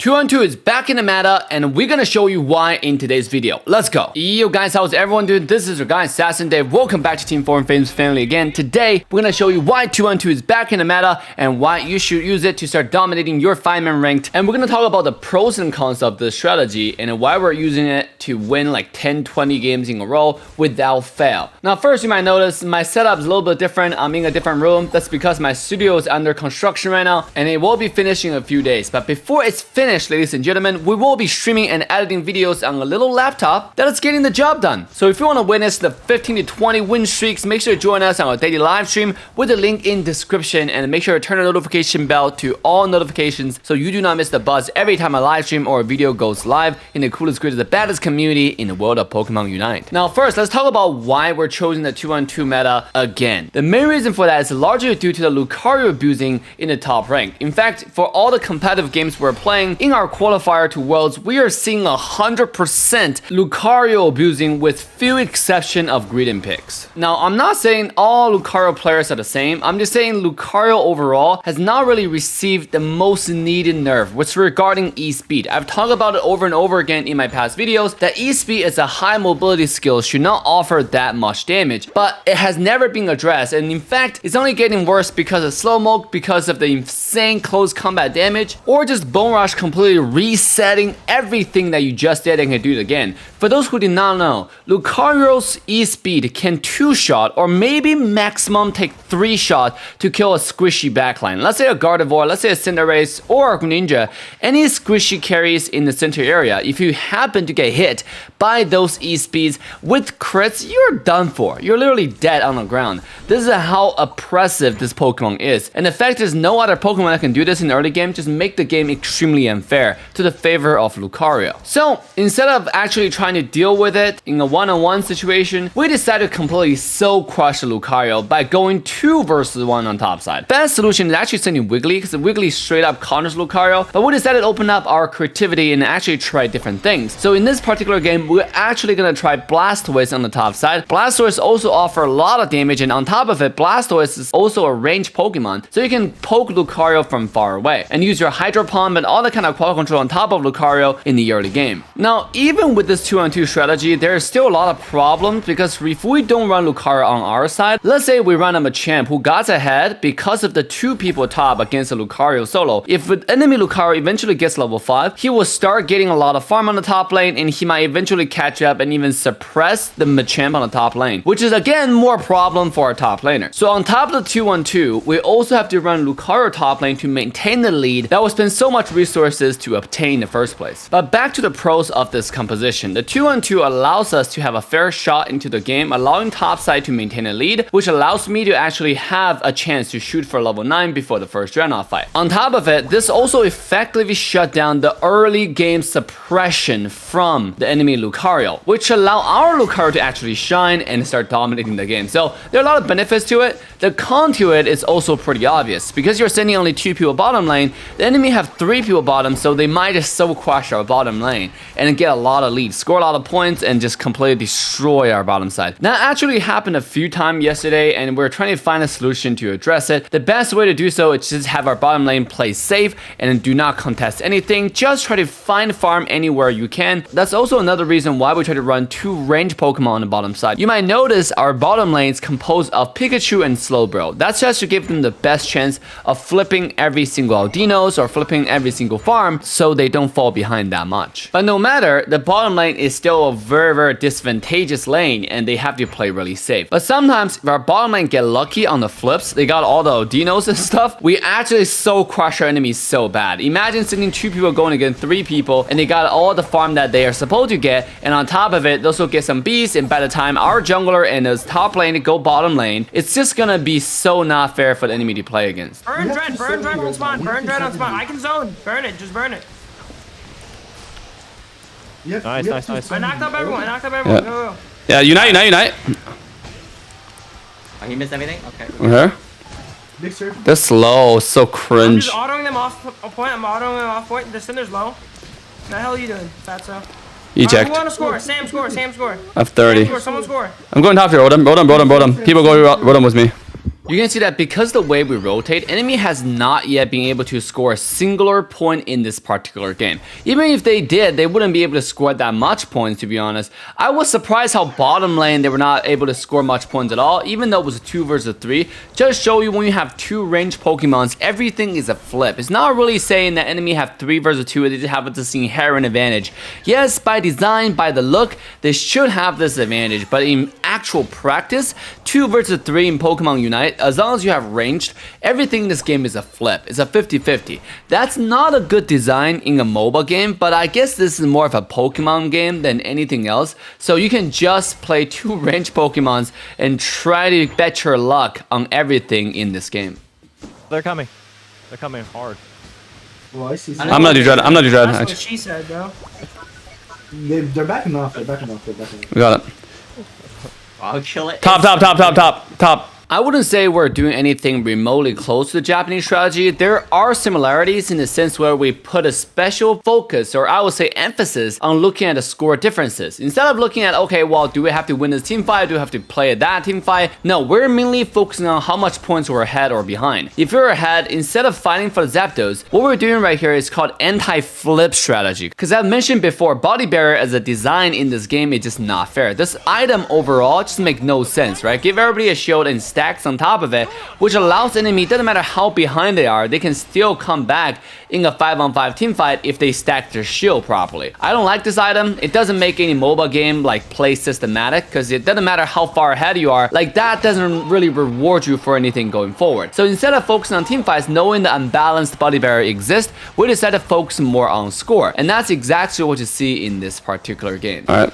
2-on-2 is back in the meta, and we're gonna show you why in today's video. Let's go. Yo guys, how's everyone doing? This is your guy Assassin Dave. Welcome back to Team 4 and Famous Family again. Today, we're gonna show you why 2-on-2 is back in the meta and why you should use it to start dominating your 5-man ranked. And we're gonna talk about the pros and cons of this strategy and why we're using it to win like 10-20 games in a row without fail. Now first, you might notice my setup is a little bit different. I'm in a different room. That's because my studio is under construction right now and it will be finishing in a few days. But before it's finished, ladies and gentlemen, we will be streaming and editing videos on a little laptop that is getting the job done. So if you want to witness the 15 to 20 win streaks, make sure to join us on our daily live stream with the link in description, and make sure to turn the notification bell to all notifications so you do not miss the buzz every time a live stream or a video goes live in the coolest, greatest, the baddest community in the world of Pokemon Unite. Now first, let's talk about why we're choosing the 2-on-2 meta again. The main reason for that is largely due to the Lucario abusing in the top rank. In fact, for all the competitive games we're playing, in our qualifier to Worlds, we are seeing 100% Lucario abusing with few exception of Greedent picks. Now, I'm not saying all Lucario players are the same. I'm just saying Lucario overall has not really received the most needed nerf, which is regarding E-Speed. I've talked about it over and over again in my past videos that E-Speed is a high mobility skill, should not offer that much damage, but it has never been addressed, and in fact, it's only getting worse because of slow mo, because of the insane close combat damage, or just Bone Rush completely resetting everything that you just did and can do it again. For those who did not know, Lucario's E-Speed can 2-shot or maybe maximum take 3 shots to kill a squishy backline. Let's say a Gardevoir, let's say a Cinderace or a Greninja, any squishy carries in the center area. If you happen to get hit by those E-Speeds with crits, you're done for. You're literally dead on the ground. This is how oppressive this Pokemon is. And the fact is no other Pokemon that can do this in the early game just make the game extremely unfair to the favor of Lucario. So instead of actually trying to deal with it in a one-on-one situation, we decided to completely soul crush Lucario by going 2 versus 1 on top side. Best solution is actually sending Wiggly, because Wiggly straight up counters Lucario, but we decided to open up our creativity and actually try different things. So in this particular game, we're actually gonna try Blastoise on the top side. Blastoise also offers a lot of damage, and on top of it, Blastoise is also a ranged Pokemon, so you can poke Lucario from far away and use your Hydro Pump and all the kind of quality control on top of Lucario in the early game. Now, even with this 2-on-2 strategy, there is still a lot of problems, because if we don't run Lucario on our side, let's say we run a Machamp who got ahead because of the 2 people top against a Lucario solo. If an enemy Lucario eventually gets level 5, he will start getting a lot of farm on the top lane, and he might eventually catch up and even suppress the Machamp on the top lane, which is again more problem for our top laner. So on top of the 2-on-2, we also have to run Lucario top lane to maintain the lead that will spend so much resources to obtain in the first place. But back to the pros of this composition. The 2-on-2 allows us to have a fair shot into the game, allowing topside to maintain a lead, which allows me to actually have a chance to shoot for level 9 before the first Dreadnought fight. On top of it, this also effectively shut down the early game suppression from the enemy Lucario, which allow our Lucario to actually shine and start dominating the game. So there are a lot of benefits to it. The con to it is also pretty obvious. Because you're sending only 2 people bottom lane, the enemy have 3 people bottom, so they might just so crush our bottom lane and get a lot of leads, score a lot of points, and just completely destroy our bottom side. That actually happened a few times yesterday, and we're trying to find a solution to address it. The best way to do so is just have our bottom lane play safe and do not contest anything. Just try to find farm anywhere you can. That's also another reason why we try to run 2 ranged Pokemon on the bottom side. You might notice our bottom lane is composed of Pikachu and Slowbro. That's just to give them the best chance of flipping every single Aldinos or flipping every single farm so they don't fall behind that much. But no matter, the bottom lane is still a very disadvantageous lane, and they have to play really safe. But sometimes if our bottom lane get lucky on the flips, they got all the Aldinos and stuff, we actually so crush our enemies so bad. Imagine sending 2 people going against 3 people, and they got all the farm that they are supposed to get, and on top of it, they'll also get some beasts, and by the time our jungler and his top lane go bottom lane, it's just gonna be so not fair for the enemy to play against. Burn Dread on spawn, burn Dread on spawn. I can zone. Burn it, just burn it. Yep, Nice. I knocked up everyone, Yeah. Go. Yeah, unite. Oh, he missed everything? Okay. Okay. Big surf. They're slow, so I'm cringe. just autoing them off point. I'm autoing them off point. The Cinder's low. What the hell are you doing, Fatso? Eject. Who wanna score? Sam score. I have 30. Someone score. I'm going top here. Roll them. People go roll them with me. you can see that because the way we rotate, enemy has not yet been able to score a singular point in this particular game. Even if they did, they wouldn't be able to score that much points, to be honest. I was surprised how bottom lane they were not able to score much points at all, even though it was a 2 versus 3. Just show you when you have 2 ranged Pokemons, everything is a flip. It's not really saying that enemy have 3 versus 2, they just have this inherent advantage. Yes, by design, by the look, they should have this advantage, but in actual practice, 2 versus 3 in Pokemon Unite, as long as you have ranged, everything in this game is a flip. It's a 50-50. That's not a good design in a mobile game, but I guess this is more of a Pokemon game than anything else. So you can just play 2 ranged Pokemons and try to bet your luck on everything in this game. They're coming. They're coming hard. Well, I see. I'm not too dread. I'm not too dread. That's what she said, bro. They're backing off. They're backing off. They're backing off. We got it. I'll kill it. Top. I wouldn't say we're doing anything remotely close to the Japanese strategy. There are similarities in the sense where we put a special focus, or I would say emphasis, on looking at the score differences. Instead of looking at, okay, well, do we have to win this team fight? Do we have to play that team fight? No, we're mainly focusing on how much points we're ahead or behind. If you're ahead, instead of fighting for the Zapdos, what we're doing right here is called anti-flip strategy. Because I've mentioned before, body barrier as a design in this game is just not fair. This item overall just makes no sense, right? Give everybody a shield and stacks on top of it, which allows enemy, doesn't matter how behind they are, they can still come back in a 5-on-5 team fight if they stack their shield properly. I don't like this item. It doesn't make any mobile game like play systematic, because it doesn't matter how far ahead you are, like that doesn't really reward you for anything going forward. So instead of focusing on team fights, knowing the unbalanced body barrier exists, we decided to focus more on score, and that's exactly what you see in this particular game. All right.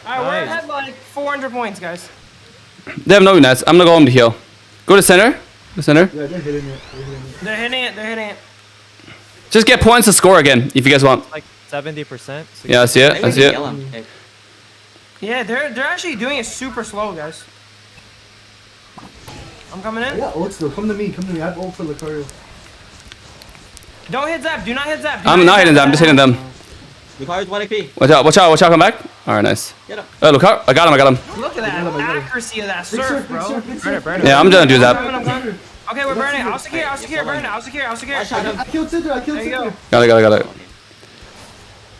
All right, we're ahead like 400 points, guys. They have no units. I'm gonna go home to heal. Go to center. The center. Yeah, they're hitting it. They're hitting it. Just get points to score again if you guys want. Like 70%. Yeah, I see it. I see it. Yeah, they're actually doing it super slow, guys. I'm coming in. Yeah, ult still. Come to me. I have ult for Lucario. Don't hit Zap. Do not hit Zap. I'm not hitting them. I'm just hitting them. Lucario's 1 AP. Watch out, come back. Alright, nice. Get him. Oh, look out. I got him. Look at that accuracy of that surf, bro. Burn it. Yeah, I'm gonna do that. Okay, we're burning. I'll secure. Burn it. I'll secure. I killed Cinderace. There you go. Got it.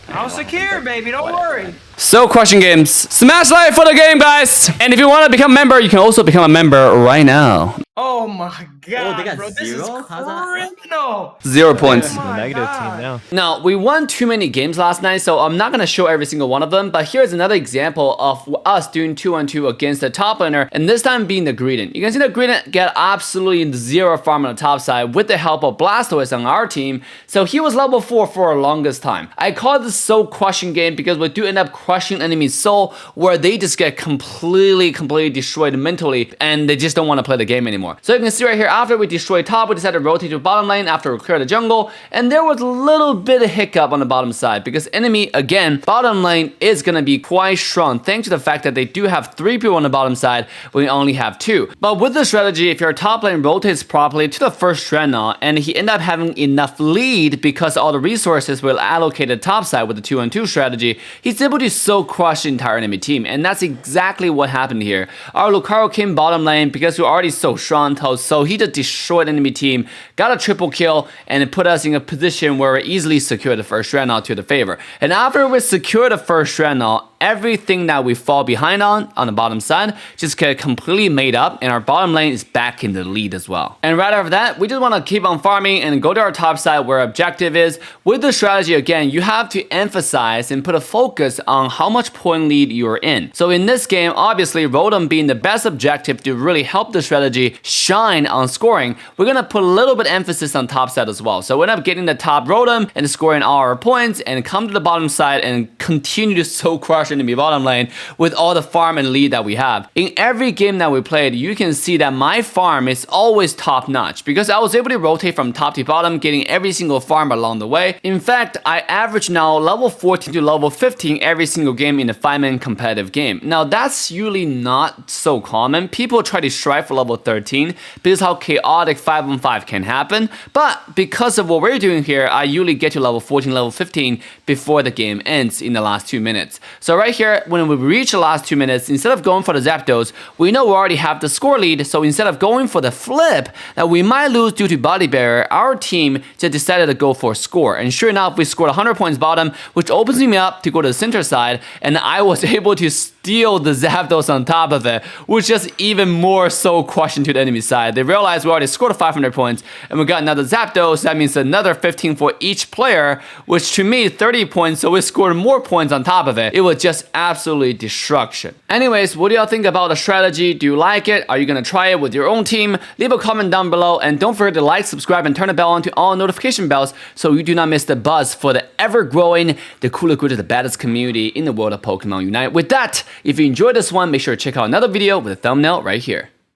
I'll secure, baby. Don't worry. So, crushing games. Smash like for the game, guys. And if you want to become a member, you can also become a member right now. Oh my god, they got bro. This is 0? How's that? criminal. 0 points. The negative team now. Now, we won too many games last night, so I'm not going to show every single one of them, but here's another example of us doing 2-on-2 against the top laner, and this time being the Greedent. You can see the Greedent get absolutely 0 farm on the top side with the help of Blastoise on our team, so he was level 4 for the longest time. I call this soul crushing game because we do end up crushing enemy's soul, where they just get completely destroyed mentally, and they just don't want to play the game anymore. So you can see right here, after we destroyed top, we decided to rotate to bottom lane after we cleared the jungle, and there was a little bit of hiccup on the bottom side because enemy, again, bottom lane is going to be quite strong thanks to the fact that they do have 3 people on the bottom side, we only have 2. But with this strategy, if your top lane rotates properly to the first Dreadnought and he end up having enough lead because all the resources will allocate to top side with the 2-on-2 strategy, he's able to so crush the entire enemy team, and that's exactly what happened here. Our Lucario came bottom lane because we're already so strong, so he just destroyed enemy team, got a triple kill, and it put us in a position where we easily secured the first Dreadnought to the favor. And after we secure the first Dreadnought, everything that we fall behind on the bottom side just get completely made up, and our bottom lane is back in the lead as well. And right after that, we just want to keep on farming and go to our top side where our objective is. With the strategy, again, you have to emphasize and put a focus on how much point lead you're in. So in this game, obviously, Rotom being the best objective to really help the strategy shine on scoring, we're going to put a little bit emphasis on top side as well. So we end up getting the top Rotom and scoring all our points and come to the bottom side and continue to so crush enemy bottom lane with all the farm and lead that we have. In every game that we played, you can see that my farm is always top notch because I was able to rotate from top to bottom, getting every single farm along the way. In fact, I average now level 14 to level 15 every single game in a 5-man competitive game. Now that's usually not so common. People try to strive for level 13 because how chaotic 5-on-5 can happen, but because of what we're doing here, I usually get to level 14, level 15 before the game ends in the last 2 minutes. So right here, when we reach the last 2 minutes, instead of going for the Zapdos, we know we already have the score lead, so instead of going for the flip that we might lose due to body barrier, our team just decided to go for a score. And sure enough, we scored 100 points bottom, which opens me up to go to the center side, and I was able to steal the Zapdos on top of it, which just even more so crushing to the enemy side. They realized we already scored 500 points, and we got another Zapdos. That means another 15 for each player, which to me 30 points, so we scored more points on top of it. It was just absolutely destruction. Anyways, what do y'all think about the strategy? Do you like it? Are you gonna try it with your own team? Leave a comment down below, and don't forget to like, subscribe, and turn the bell on to all notification bells so you do not miss the buzz for the ever-growing, the cooler, good, the baddest community in the world of Pokemon Unite. With that, if you enjoyed this one, make sure to check out another video with a thumbnail right here.